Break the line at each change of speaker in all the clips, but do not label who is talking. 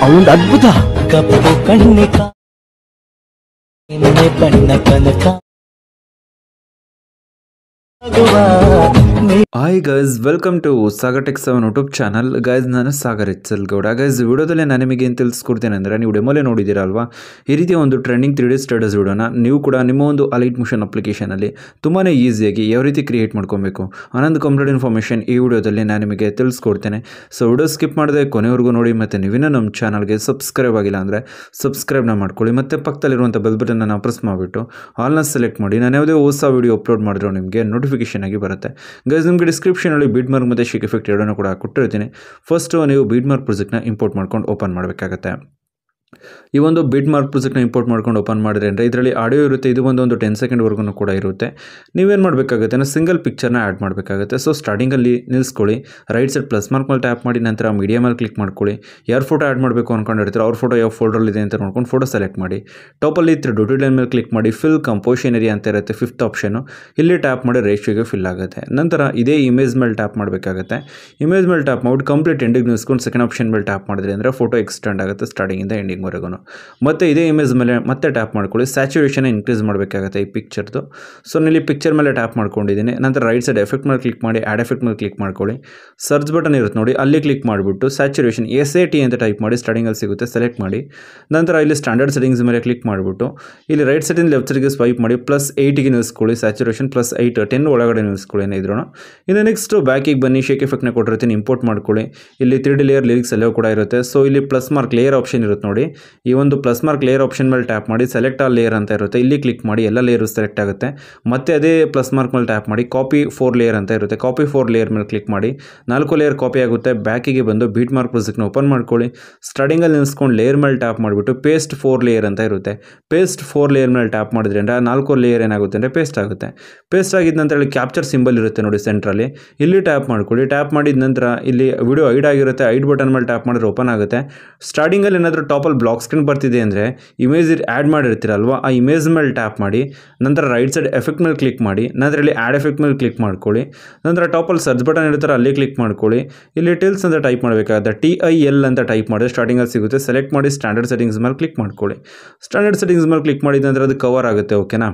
ಅವನೊಂದು ಅದ್ಭುತ.
ಕಪ್ಪು ಕಣ್ಣಿಕ ಬಣ್ಣ ಕನಕ
hi guys, welcome to Sagar tech 7 YouTube channel. Guys, ನಾನು ಸಾಗರ್ ಎಚ್.ಎಲ್. ಗೌಡ. ಗೈಸ್, ವಿಡಿಯೋದಲ್ಲಿ ನಾನು ನಿಮಗೆ ಏನು ತಿಳಿಸ್ಕೊಡ್ತೇನೆ ಅಂದರೆ, ನೀವು ಡೆಮೋಲೆ ನೋಡಿದ್ದೀರಾ ಅಲ್ವಾ, ಈ ರೀತಿಯ ಒಂದು ಟ್ರೆಂಡಿಂಗ್ 3D ಸ್ಟೇಟಸ್ ವಿಡಿಯೋನ ನೀವು ಕೂಡ ನಿಮ್ಮ ಒಂದು ಅಲೈಟ್ ಮೋಷನ್ ಅಪ್ಲಿಕೇಶನಲ್ಲಿ ತುಂಬಾ ಈಸಿಯಾಗಿ ಯಾವ ರೀತಿ ಕ್ರಿಯೇಟ್ ಮಾಡ್ಕೊಬೇಕು ಅನ್ನೊಂದು ಕಂಪ್ಲೀಟ್ ಇನ್ಫಾರ್ಮೇಷನ್ ಈ ವಿಡಿಯೋದಲ್ಲಿ ನಾನು ನಿಮಗೆ ತಿಳಿಸ್ಕೊಡ್ತೇನೆ. ಸೊ ವಿಡಿಯೋ ಸ್ಕಿಪ್ ಮಾಡದೆ ಕೊನೆವರೆಗೂ ನೋಡಿ. ಮತ್ತು ನೀವಿನ್ನೂ ನಮ್ಮ ಚಾನಲ್ಗೆ ಸಬ್ಸ್ಕ್ರೈಬ್ ಆಗಿಲ್ಲ ಅಂದರೆ ಸಬ್ಸ್ಕ್ರೈಬ್ನ ಮಾಡ್ಕೊಳ್ಳಿ. ಮತ್ತು ಪಕ್ಕದಲ್ಲಿರುವಂಥ ಬೆಲ್ ಬಟನ್ನ ಪ್ರೆಸ್ ಮಾಡಿಬಿಟ್ಟು ಆಲ್ನ ಸೆಲೆಕ್ಟ್ ಮಾಡಿ. ನಾನು ಯಾವುದೇ ಹೊಸ ವಿಡಿಯೋ ಅಪ್ಲೋಡ್ ಮಾಡಿದ್ರು ನಿಮಗೆ ನೋಟಿಫಿಕೇಶನ್ ಆಗಿ ಬರುತ್ತೆ. ಗೈಸ್, ನಿಮಗೆ ಡಿಸ್ಕ್ರಿಪ್ಷನಲ್ಲಿ ಬೀಟ್ ಮಾರ್ಕ್ ಮತ್ತು ಶೇಕ್ ಎಫೆಕ್ಟ್ ಎರಡನ್ನೂ ಕೂಡ ಕೊಟ್ಟಿರ್ತೀನಿ. ಫಸ್ಟು ನೀವು ಬೀಟ್ ಮಾರ್ಕ್ ಪ್ರಾಜೆಕ್ಟ್ನ ಇಂಪೋರ್ಟ್ ಮಾಡ್ಕೊಂಡು ಓಪನ್ ಮಾಡಬೇಕಾಗತ್ತೆ. ಈ ಒಂದು ಬೀಟ್ ಮಾರ್ಕ್ ಪ್ರಾಜೆಕ್ಟ್ನ ಇಂಪೋರ್ಟ್ ಮಾಡ್ಕೊಂಡು ಓಪನ್ ಮಾಡಿದ್ರೆ ಅಂದರೆ ಇದರಲ್ಲಿ ಆಡಿಯೋ ಇರುತ್ತೆ. ಇದು ಒಂದು 10 ಸೆಕೆಂಡ್ವರೆಗೂ ಕೂಡ ಇರುತ್ತೆ. ನೀವೇನು ಮಾಡಬೇಕಾಗುತ್ತೆ ಅಂದರೆ ಸಿಂಗಲ್ ಪಿಕ್ಚರ್ನ ಆ್ಯಡ್ ಮಾಡಬೇಕಾಗುತ್ತೆ. ಸೊ ಸ್ಟಾರ್ಟಿಂಗಲ್ಲಿ ನಿಲ್ಲಿಸ್ಕೊಳ್ಳಿ, ರೈಟ್ ಸೈಡ್ ಪ್ಲಸ್ ಮಾರ್ಕ್ ಮೇಲೆ ಟ್ಯಾಪ್ ಮಾಡಿ, ನಂತರ ಮೀಡಿಯಾ ಮೇಲೆ ಕ್ಲಿಕ್ ಮಾಡ್ಕೊಳ್ಳಿ. ಯಾರು ಫೋಟೋ ಆ್ಯಡ್ ಮಾಡಬೇಕು ಅಂದ್ಕೊಂಡಿರ್ತೀರೋ ಅವ್ರ ಫೋಟೋ ಯಾವ ಫೋಲ್ಡರಲ್ಲಿದೆ ಅಂತ ನೋಡ್ಕೊಂಡು ಫೋಟೋ ಸೆಲೆಕ್ಟ್ ಮಾಡಿ. ಟಾಪಲ್ಲಿ ಡೊಟೆಡ್ ಲೈನ್ ಮೇಲೆ ಕ್ಲಿಕ್ ಮಾಡಿ, ಫಿಲ್ ಕಂಪೋಸಿಷನ್ ಏರಿಯಾ ಅಂತ ಇರುತ್ತೆ, 5th ಆಪ್ಷನು. ಇಲ್ಲಿ ಟ್ಯಾಪ್ ಮಾಡಿ ರೇಷಿಯೋಗೆ ಫಿಲ್ ಆಗುತ್ತೆ. ನಂತರ ಇದೇ ಇಮೇಜ್ ಮೇಲೆ ಟ್ಯಾಪ್ ಮಾಡಬೇಕಾಗುತ್ತೆ. ಇಮೇಜ್ ಮೇಲೆ ಟ್ಯಾಪ್ ಮಾಡಿ ಕಂಪ್ಲೀಟ್ ಎಂಡಿಂಗ್ ನಿಲ್ಸ್ಕೊಂಡು ಸೆಕೆಂಡ್ ಆಪ್ಷನ್ ಮೇಲೆ ಟ್ಯಾಪ್ ಮಾಡಿದ್ರೆ ಅಂದರೆ ಫೋಟೋ ಎಕ್ಸ್ಟೆಂಡ್ ಆಗುತ್ತೆ ಸ್ಟಾರ್ಟಿಂಗಿಂದ ಎಂಡಿಂಗ್ವರೆಗೂ. ಮತ್ತು ಇದೇ ಇಮೇಜ್ ಮೇಲೆ ಮತ್ತೆ ಟ್ಯಾಪ್ ಮಾಡ್ಕೊಳ್ಳಿ, ಸ್ಯಾಚುರೇಷನ್ ಇನ್ಕ್ರೀಸ್ ಮಾಡಬೇಕಾಗುತ್ತೆ ಈ ಪಿಕ್ಚರ್ದು. ಸೊ ಇಲ್ಲಿ ಪಿಕ್ಚರ್ ಮೇಲೆ ಟ್ಯಾಪ್ ಮಾಡ್ಕೊಂಡಿದ್ದೀನಿ. ನಂತರ ರೈಟ್ ಸೈಡ್ ಎಫೆಕ್ಟ್ ಮೇಲೆ ಕ್ಲಿಕ್ ಮಾಡಿ, ಆ್ಯಡ್ ಎಫೆಕ್ಟ್ ಮೇಲೆ ಕ್ಲಿಕ್ ಮಾಡ್ಕೊಳ್ಳಿ. ಸರ್ಚ್ ಬಟನ್ ಇರುತ್ತೆ ನೋಡಿ, ಅಲ್ಲಿ ಕ್ಲಿಕ್ ಮಾಡಿಬಿಟ್ಟು ಸ್ಯಾಚುರೇಷನ್ SAT ಅಂತ ಟೈಪ್ ಮಾಡಿ, ಸ್ಟಾರ್ಟಿಂಗಲ್ಲಿ ಸಿಗುತ್ತೆ, ಸೆಲೆಕ್ಟ್ ಮಾಡಿ. ನಂತರ ಇಲ್ಲಿ ಸ್ಟ್ಯಾಂಡರ್ಡ್ ಸೆಟ್ಟಿಂಗ್ಸ್ ಮೇಲೆ ಕ್ಲಿಕ್ ಮಾಡಿಬಿಟ್ಟು ಇಲ್ಲಿ ರೈಟ್ ಸೈಡಿಂದ ಲೆಫ್ಟ್ ಸೈಡ್ಗೆ ಸ್ವೈಪ್ ಮಾಡಿ, +8ಗೆ ನಿಲ್ಲಿಸ್ಕೊಳ್ಳಿ. ಸ್ಯಾಚುರೇಷನ್ +8, 10 ಒಳಗಡೆ ನಿಲ್ಲಿಸ್ಕೊಳ್ಳಿ ಏನಿದ್ರು. ಇನ್ನು ನೆಕ್ಸ್ಟ್ ಬ್ಯಾಕಿಗೆ ಬನ್ನಿ, ಶೇಕ್ ಎಫೆಕ್ಟ್ನ ಕೊಟ್ಟಿರ್ತೀನಿ, ಇಂಪೋರ್ಟ್ ಮಾಡ್ಕೊಳ್ಳಿ. ಇಲ್ಲಿ 3D ಲೇಯರ್ ಲಿರಿಕ್ಸ್ ಎಲ್ಲವೂ ಕೂಡ ಇರುತ್ತೆ. ಸೊ ಇಲ್ಲಿ ಪ್ಲಸ್ ಮಾರ್ಕ್ ಲೇಯರ್ ಆಪ್ಷನ್ ಇರುತ್ತೆ ನೋಡಿ, ಈ ಒಂದು ಪ್ಲಸ್ ಮಾರ್ಕ್ ಲೇಯರ್ ಆಪ್ಷನ್ ಮೇಲೆ ಟ್ಯಾಪ್ ಮಾಡಿ, ಸೆಲೆಕ್ಟ್ ಆಲ್ ಲೇಯರ್ ಅಂತ ಇರುತ್ತೆ, ಇಲ್ಲಿ ಕ್ಲಿಕ್ ಮಾಡಿ, ಎಲ್ಲ ಲೇಯರು ಸೆಲೆಕ್ಟ್ ಆಗುತ್ತೆ. ಮತ್ತೆ ಅದೇ ಪ್ಲಸ್ ಮಾರ್ಕ್ ಮೇಲೆ ಟ್ಯಾಪ್ ಮಾಡಿ, ಕಾಪಿ 4 ಲೇಯರ್ ಅಂತ ಇರುತ್ತೆ, ಕಾಪಿ 4 ಲೇಯರ್ ಮೇಲೆ ಕ್ಲಿಕ್ ಮಾಡಿ, 4 ಲೇಯರ್ ಕಾಪಿ ಆಗುತ್ತೆ. ಬ್ಯಾಕಿಗೆ ಬಂದು ಬೀಟ್ ಮಾರ್ಕ್ ಪ್ರಾಜೆಕ್ಟ್ನ ಓಪನ್ ಮಾಡ್ಕೊಳ್ಳಿ. ಸ್ಟಾರ್ಟಿಂಗಲ್ಲಿ ನಿಲ್ಸ್ಕೊಂಡು ಲೇಯರ್ ಮೇಲೆ ಟ್ಯಾಪ್ ಮಾಡಿಬಿಟ್ಟು ಪೇಸ್ಟ್ 4 ಲೇಯರ್ ಅಂತ ಇರುತ್ತೆ, ಪೇಸ್ಟ್ 4 ಲೇಯರ್ ಮೇಲೆ ಟ್ಯಾಪ್ ಮಾಡಿದ್ರೆ ಅಂದರೆ 4 ಲೇಯರ್ ಏನಾಗುತ್ತೆ ಅಂದರೆ ಪೇಸ್ಟ್ ಆಗುತ್ತೆ. ಪೇಸ್ಟ್ ಆಗಿದ ನಂತರ ಇಲ್ಲಿ ಕ್ಯಾಪ್ಚರ್ ಸಿಂಬಲ್ ಇರುತ್ತೆ ನೋಡಿ ಸೆಂಟ್ರಲ್ಲಿ, ಇಲ್ಲಿ ಟ್ಯಾಪ್ ಮಾಡ್ಕೊಳ್ಳಿ. ಟ್ಯಾಪ್ ಮಾಡಿದ ನಂತರ ಇಲ್ಲಿ ವಿಡಿಯೋ ಐಡ್ ಆಗಿರುತ್ತೆ, ಐಡ್ ಬಟನ್ ಮೇಲೆ ಟ್ಯಾಪ್ ಮಾಡಿದ್ರೆ ಓಪನ್ ಆಗುತ್ತೆ. ಸ್ಟಾರ್ಟಿಂಗಲ್ಲಿ ಏನಾದರೂ ಟಾಪಲ್ಲಿ ಬ್ಲಾಕ್ ಸ್ಕ್ರೀನ್ ಬರ್ತಿದೆ ಅಂದರೆ ಇಮೇಜ್ ಆ್ಯಡ್ ಮಾಡಿರ್ತೀರಲ್ವ, ಆ ಇಮೇಜ್ ಮೇಲೆ ಟ್ಯಾಪ್ ಮಾಡಿ, ನಂತರ ರೈಟ್ ಸೈಡ್ ಎಫೆಕ್ಟ್ ಮೇಲೆ ಕ್ಲಿಕ್ ಮಾಡಿ, ನಂತರ ಇಲ್ಲಿ ಆ್ಯಡ್ ಎಫೆಕ್ಟ್ ಮೇಲೆ ಕ್ಲಿಕ್ ಮಾಡ್ಕೊಳ್ಳಿ. ನಂತರ ಟಾಪಲ್ಲಿ ಸರ್ಚ್ ಬಟನ್ ಇರ್ತಾರೆ, ಅಲ್ಲಿ ಕ್ಲಿಕ್ ಮಾಡ್ಕೊಳ್ಳಿ. ಇಲ್ಲಿ ಟಿಲ್ಸ್ ಅಂತ ಟೈಪ್ ಮಾಡಬೇಕಾಗುತ್ತೆ, TIL ಅಂತ ಟೈಪ್ ಮಾಡಿದ್ರೆ ಸ್ಟಾರ್ಟಿಂಗಲ್ಲಿ ಸಿಗುತ್ತೆ, ಸೆಲೆಕ್ಟ್ ಮಾಡಿ, ಸ್ಟ್ಯಾಂಡರ್ಡ್ ಸೆಟ್ಟಿಂಗ್ಸ್ ಮೇಲೆ ಕ್ಲಿಕ್ ಮಾಡ್ಕೊಳ್ಳಿ. ಸ್ಟ್ಯಾಂಡರ್ಡ್ ಸೆಟ್ಟಿಂಗ್ಸ್ ಮೇಲೆ ಕ್ಲಿಕ್ ಮಾಡಿದ ನಂತರ ಅದು ಕವರ್ ಆಗುತ್ತೆ, ಓಕೆನಾ,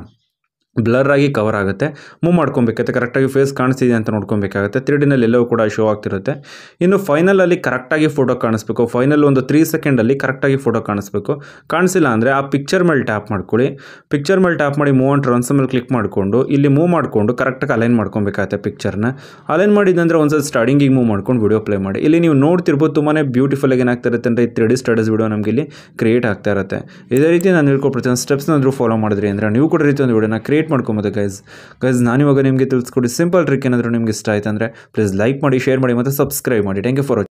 ಬ್ಲರ್ ಆಗಿ ಕವರ್ ಆಗುತ್ತೆ. ಮೂವ್ ಮಾಡ್ಕೊಬೇಕಾಗುತ್ತೆ, ಕರೆಕ್ಟಾಗಿ ಫೇಸ್ ಕಾಣಿಸ್ತಿದೆ ಅಂತ ನೋಡ್ಕೊಬೇಕಾಗುತ್ತೆ. 3Dನಲ್ಲಿ ಎಲ್ಲವೂ ಕೂಡ ಶೋ ಆಗ್ತಿರುತ್ತೆ. ಇನ್ನು ಫೈನಲಲ್ಲಿ ಕರೆಕ್ಟಾಗಿ ಫೋಟೋ ಕಾಣಿಸ್ಬೇಕು, ಫೈನಲ್ ಒಂದು 3 ಸೆಕೆಂಡಲ್ಲಿ ಕರೆಕ್ಟಾಗಿ ಫೋಟೋ ಕಾಣಿಸ್ಬೇಕು. ಕಾಣಿಸಿಲ್ಲ ಅಂದರೆ ಆ ಪಿಕ್ಚರ್ ಮೇಲೆ ಟ್ಯಾಪ್ ಮಾಡ್ಕೊಳ್ಳಿ. ಪಿಕ್ಚರ್ ಮೇಲೆ ಟ್ಯಾಪ್ ಮಾಡಿ ಮೂವ್ ಆನ್ ಟ್ರಾನ್ಸ್ ಮೇಲೆ ಕ್ಲಿಕ್ ಮಾಡಿಕೊಂಡು ಇಲ್ಲಿ ಮೂವ್ ಮಾಡಿಕೊಂಡು ಕರೆಕ್ಟಾಗಿ ಅಲೈನ್ ಮಾಡ್ಕೊಬೇಕಾಗುತ್ತೆ. ಪಿಕ್ಚರ್ನ ಅಲೈನ್ ಮಾಡಿದಂದರೆ ಒಂದ್ಸಲ ಸ್ಟಾರ್ಟಿಂಗಿಗೆ ಮೂವ್ ಮಾಡ್ಕೊಂಡು ವಿಡಿಯೋ ಪ್ಲೇ ಮಾಡಿ. ಇಲ್ಲಿ ನೀವು ನೋಡ್ತಿರ್ಬೋದು ತುಂಬಾ ಬ್ಯೂಟಿಫುಲ್ ಆಗಿ ಏನಾಗ್ತಾ ಇರುತ್ತೆ ಅಂದರೆ ಈ 3D ಸ್ಟೇಟಸ್ ವಿಡಿಯೋ ನಮಗೆ ಇಲ್ಲಿ ಕ್ರಿಯೇಟ್ ಆಗ್ತಾ ಇರುತ್ತೆ. ಇದೇ ರೀತಿ ನಾನು ಹೇಳ್ಕೊಡ್ತೀನಿ, ಸ್ಟೆಪ್ಸ್ನಾದರೂ ಫಾಲೋ ಮಾಡಿದ್ರಿ ಅಂದರೆ ನೀವು ಕೂಡ ರೀತಿ ಒಂದು ವಿಡಿಯೋನ ಕ್ರಿಯೇಟ್ ಮಾಡ್ಕೊಬೋದು. ಗೈಸ್, ನಾನಿವಾಗ ನಿಮಗೆ ತಿಳಿಸ್ಕೊಡಿ ಸಿಂಪಲ್ ಟ್ರಿಕ್. ಏನಾದರೂ ನಿಮಗೆ ಇಷ್ಟ ಆಯ್ತು ಅಂದರೆ ಪ್ಲೀಸ್ ಲೈಕ್ ಮಾಡಿ, ಶೇರ್ ಮಾಡಿ ಮತ್ತು ಸಬ್ಸ್ಕ್ರೈಬ್ ಮಾಡಿ. Thank you for watching.